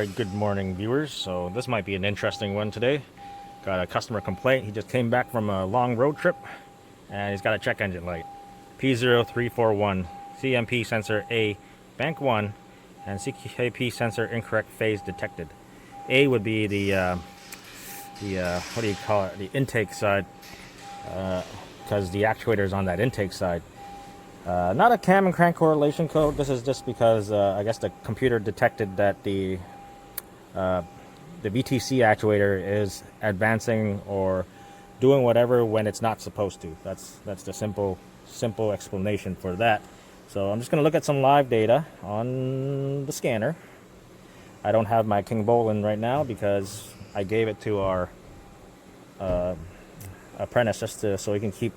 Alright, good morning viewers. So this might be an interesting one today. Got a customer complaint. He just came back from a long road trip and he's got a check engine light. P0341, CMP sensor A, bank 1, and CKP sensor incorrect phase detected. A would be the what do you call it? The intake side, because the actuator is on that intake side. Not a cam and crank correlation code. This is just because I guess the computer detected that the VTC actuator is advancing or doing whatever when it's not supposed to. That's the simple explanation for that. So I'm just going to look at some live data on the scanner. I don't have my Kingbolen right now because I gave it to our apprentice just so he can keep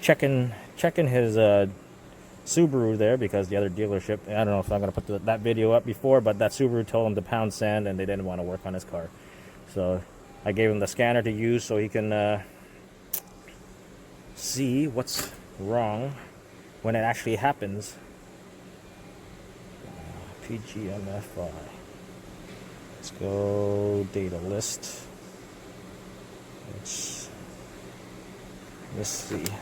checking his Subaru there, because the other dealership, I don't know if I'm going to put that video up before, but that Subaru told him to pound sand and they didn't want to work on his car. So I gave him the scanner to use so he can see what's wrong when it actually happens. PGMFI. Let's go data list. Let's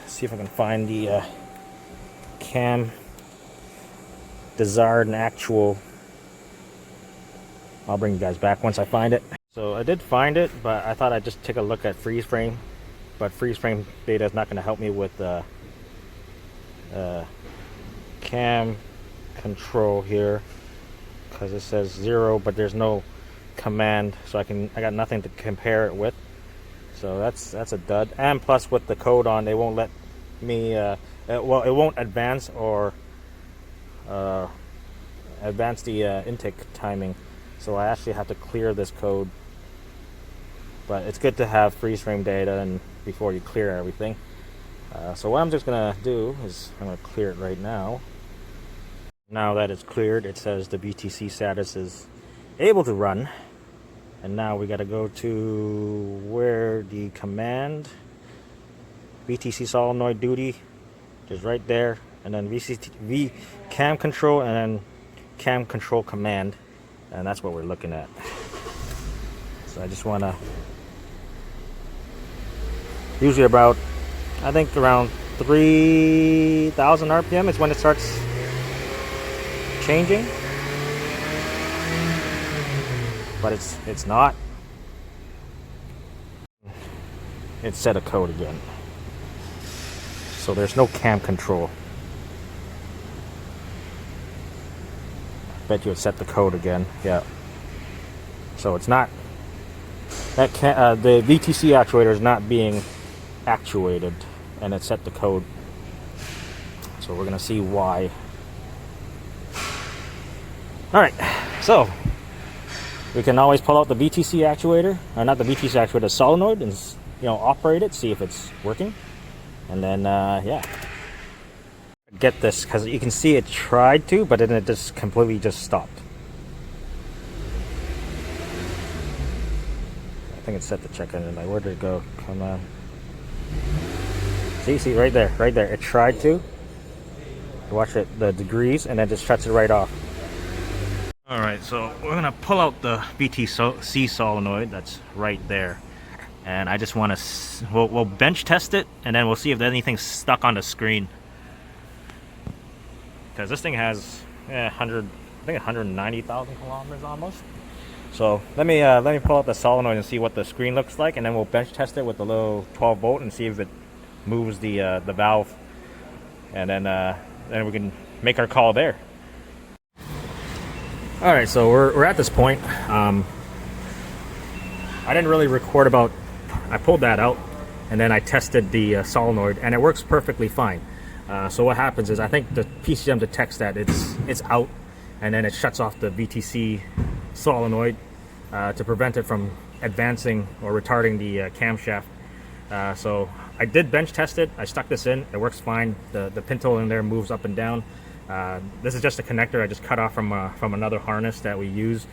see if I can find the cam desired and actual. I'll bring you guys back once I find it. So I did find it, but I thought I'd just take a look at freeze frame. But freeze frame data is not going to help me with cam control here, because it says 0, but there's no command, so I got nothing to compare it with. So that's a dud. And plus, with the code on, they won't let me well, it won't advance or advance the intake timing, so I actually have to clear this code. But it's good to have freeze frame data and before you clear everything. So what I'm just gonna do is I'm gonna clear it right now. Now that it's cleared, it says the BTC status is able to run. And now we got to go to where the command VTC solenoid duty is right there, and then V cam control, and then cam control command, and that's what we're looking at. So I just want to, usually about, I think around 3,000 RPM is when it starts changing. But it's not. It set a code again. So there's no cam control. Bet you it set the code again. Yeah. So it's not. The VTC actuator is not being actuated, and it set the code. So we're gonna see why. All right. So we can always pull out the VTC actuator, or not the VTC actuator, the solenoid, and operate it, see if it's working, and then yeah, get this, because you can see it tried to, but then it just completely just stopped. I think it's set to check engine light. Where did it go? Come on. See right there, it tried to. Watch it, the degrees, and then just shuts it right off. Alright, so we're going to pull out the VTC solenoid that's right there. And I just want to, we'll bench test it, and then we'll see if anything's stuck on the screen. Because this thing has 190,000 kilometers almost. So let me pull out the solenoid and see what the screen looks like, and then we'll bench test it with the little 12 volt and see if it moves the valve. And then we can make our call there. Alright, so we're at this point. I didn't really record about, I pulled that out and then I tested the solenoid, and it works perfectly fine. So what happens is, I think the PCM detects that it's out, and then it shuts off the VTC solenoid to prevent it from advancing or retarding the camshaft. So I did bench test it. I stuck this in, it works fine. The pintle in there moves up and down. This is just a connector I just cut off from another harness that we use.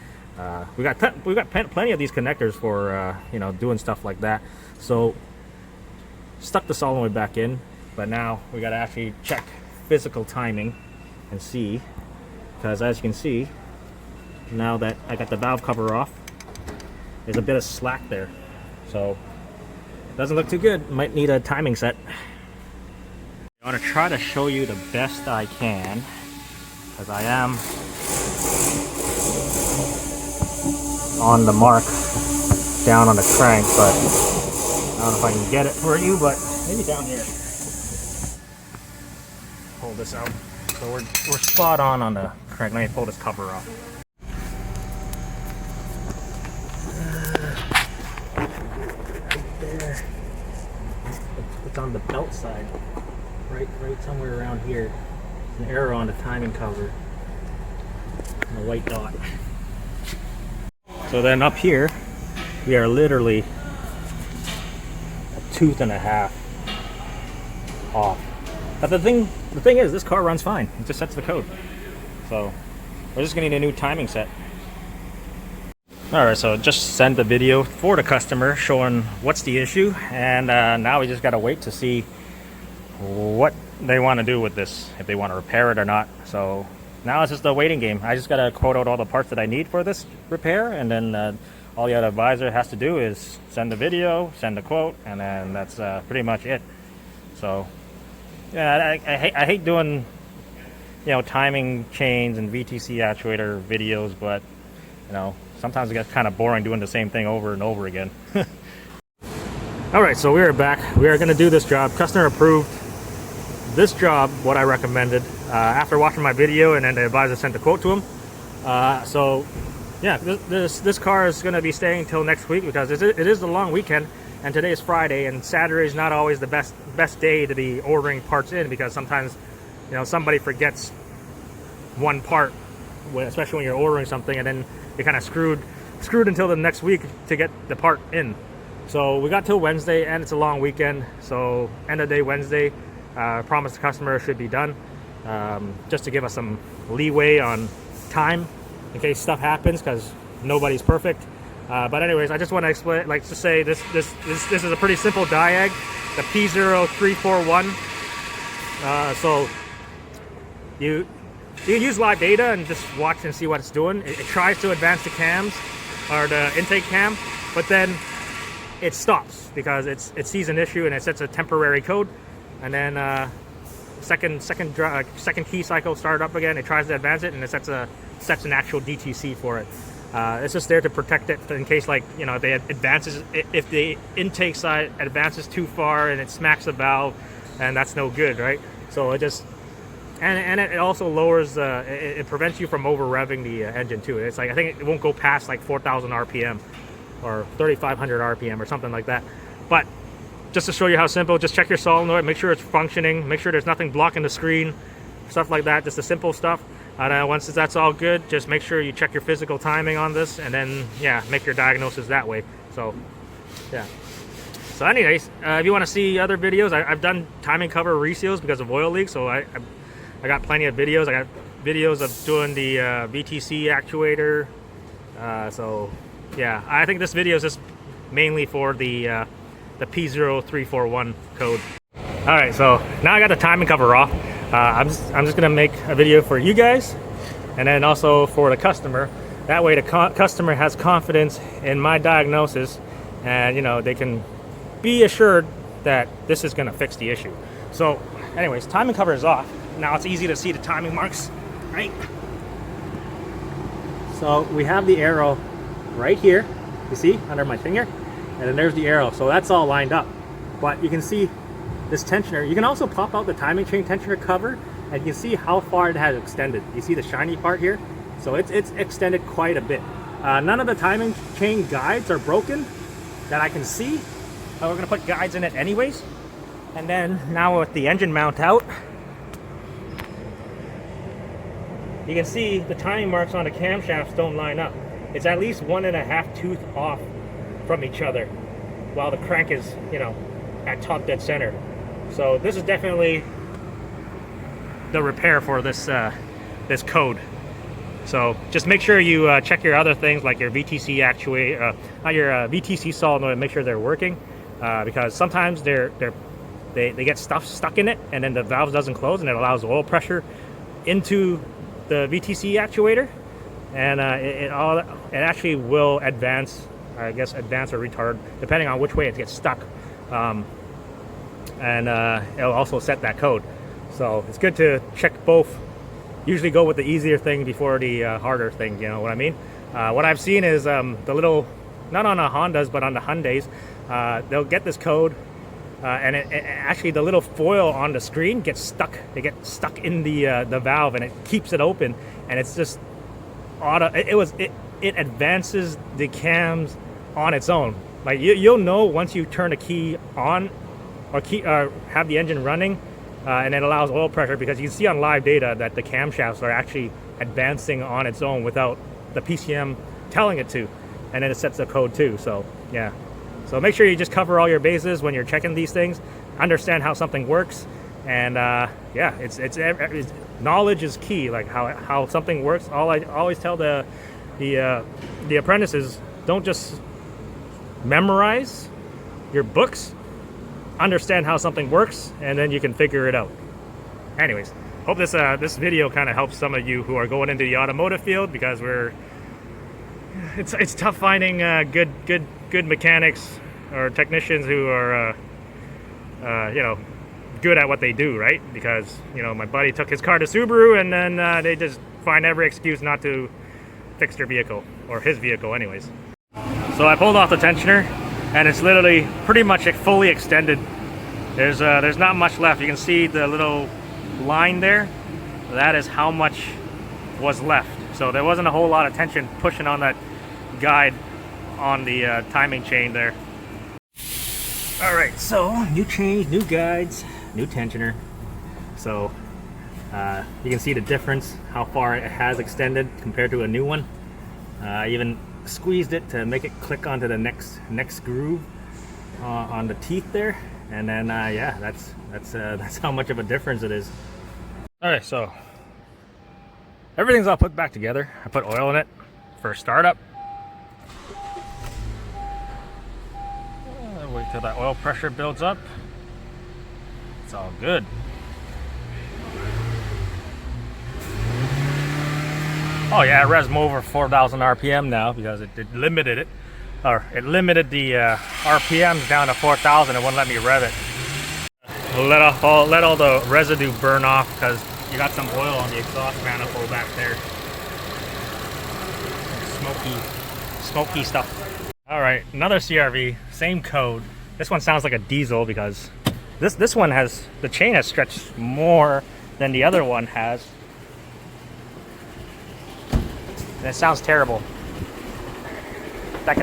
We got plenty of these connectors for doing stuff like that. So stuck the solenoid back in, but now we got to actually check physical timing and see, because as you can see, now that I got the valve cover off, there's a bit of slack there. So doesn't look too good. Might need a timing set. I want to try to show you the best I can, because I am on the mark down on the crank, but I don't know if I can get it for you, but maybe down here. Pull this out. So we're spot on the crank. Let me pull this cover off. Right there. It's on the belt side. Right somewhere around here. An arrow on the timing cover. And a white dot. So then up here, we are literally a tooth and a half off. But the thing is, this car runs fine. It just sets the code. So we're just gonna need a new timing set. Alright, so just sent the video for the customer showing what's the issue, and now we just gotta wait to see what they want to do with this, if they want to repair it or not. So now it's just a waiting game. I just gotta quote out all the parts that I need for this repair, and then all the other advisor has to do is send the video, send the quote, and then that's pretty much it. So yeah, I hate doing, you know, timing chains and VTC actuator videos, but you know, sometimes it gets kind of boring doing the same thing over and over again. All right, so we are back. We are going to do this job. Customer approved this job, what I recommended, after watching my video, and then the advisor sent the quote to him. So yeah, this car is going to be staying until next week, because it is the long weekend, and today is Friday, and Saturday is not always the best day to be ordering parts in, because sometimes, you know, somebody forgets one part, especially when you're ordering something, and then you're kind of screwed until the next week to get the part in. So we got till Wednesday, and it's a long weekend, so end of day Wednesday. Promise the customer should be done, just to give us some leeway on time in case stuff happens, because nobody's perfect. But anyways, I just want to explain, like to say, this is a pretty simple diag, the P0341. So you can use live data and just watch and see what it's doing. It tries to advance the cams, or the intake cam, but then it stops because it sees an issue and it sets a temporary code, and then second key cycle started up again. It tries to advance it and it sets an actual DTC for it. It's just there to protect it in case, like, you know, if the intake side advances too far and it smacks the valve, and that's no good, right? So it just and it also lowers it prevents you from over revving the engine too. It's like, I think it won't go past like 4,000 RPM or 3,500 RPM or something like that. But just to show you how simple, just check your solenoid, make sure it's functioning, make sure there's nothing blocking the screen, stuff like that. Just the simple stuff. And once that's all good, just make sure you check your physical timing on this, and then yeah, make your diagnosis that way. So yeah. So anyways, if you want to see other videos, I've done timing cover reseals because of oil leaks, so I got plenty of videos. I got videos of doing the VTC actuator. So yeah, I think this video is just mainly for the P0341 code. All right, so now I got the timing cover off. I'm just gonna make a video for you guys, and then also for the customer. That way the customer has confidence in my diagnosis, and you know, they can be assured that this is gonna fix the issue. So anyways, timing cover is off. Now it's easy to see the timing marks, right? So we have the arrow right here, you see, under my finger, and then there's the arrow. So that's all lined up. But you can see this tensioner. You can also pop out the timing chain tensioner cover, and you can see how far it has extended. You see the shiny part here? So it's extended quite a bit. None of the timing chain guides are broken that I can see. We're gonna put guides in it anyways. And then now with the engine mount out, you can see the timing marks on the camshafts don't line up. It's at least 1.5 tooth off from each other, while the crank is, you know, at top dead center. So this is definitely the repair for this this code. So just make sure you check your other things like your VTC actuator, your VTC solenoid, make sure they're working, because sometimes they get stuff stuck in it, and then the valve doesn't close, and it allows oil pressure into the VTC actuator, and it actually will advance, I guess advance or retard depending on which way it gets stuck, and it'll also set that code. So it's good to check both. Usually go with the easier thing before the harder thing, you know what I mean? What I've seen is the little, not on the Hondas but on the Hyundais, they'll get this code, and it actually the little foil on the screen gets stuck. They get stuck in the valve, and it keeps it open, and it's just auto. It advances the cams on its own. Like you'll know once you turn a key on, or have the engine running, and it allows oil pressure, because you can see on live data that the camshafts are actually advancing on its own without the PCM telling it to, and then it sets the code too. So yeah, so make sure you just cover all your bases when you're checking these things, understand how something works, and yeah, it's knowledge is key. Like how something works. I always tell the apprentices, don't just memorize your books, understand how something works, and then you can figure it out. Anyways, hope this video kind of helps some of you who are going into the automotive field, because it's tough finding good mechanics or technicians who are you know, good at what they do, right? Because, you know, my buddy took his car to Subaru, and then they just find every excuse not to fix their vehicle, or his vehicle anyways. So I pulled off the tensioner, and it's literally pretty much fully extended. There's not much left. You can see the little line there. That is how much was left. So there wasn't a whole lot of tension pushing on that guide on the timing chain there. All right, so new chains, new guides, new tensioner. So you can see the difference, how far it has extended compared to a new one. I even squeezed it to make it click onto the next groove on the teeth there, and then yeah, that's how much of a difference it is. All right, so everything's all put back together. I put oil in it for startup. Wait till that oil pressure builds up. It's all good. Oh yeah, it revs over 4,000 RPM now, because it limited it, or it limited the RPMs down to 4,000. It wouldn't let me rev it. Let all the residue burn off, because you got some oil on the exhaust manifold back there. Smoky stuff. All right, another CRV, same code. This one sounds like a diesel, because this one has, the chain has stretched more than the other one has. And it sounds terrible. That's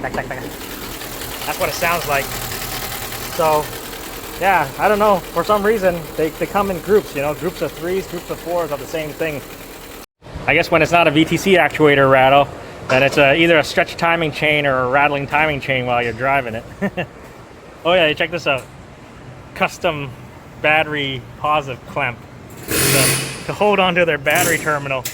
what it sounds like. So yeah, I don't know, for some reason they come in groups, you know, groups of 3s, groups of 4s of the same thing. I guess when it's not a VTC actuator rattle, then it's either a stretch timing chain or a rattling timing chain while you're driving it. Oh yeah, check this out. Custom battery positive clamp to hold onto their battery terminal.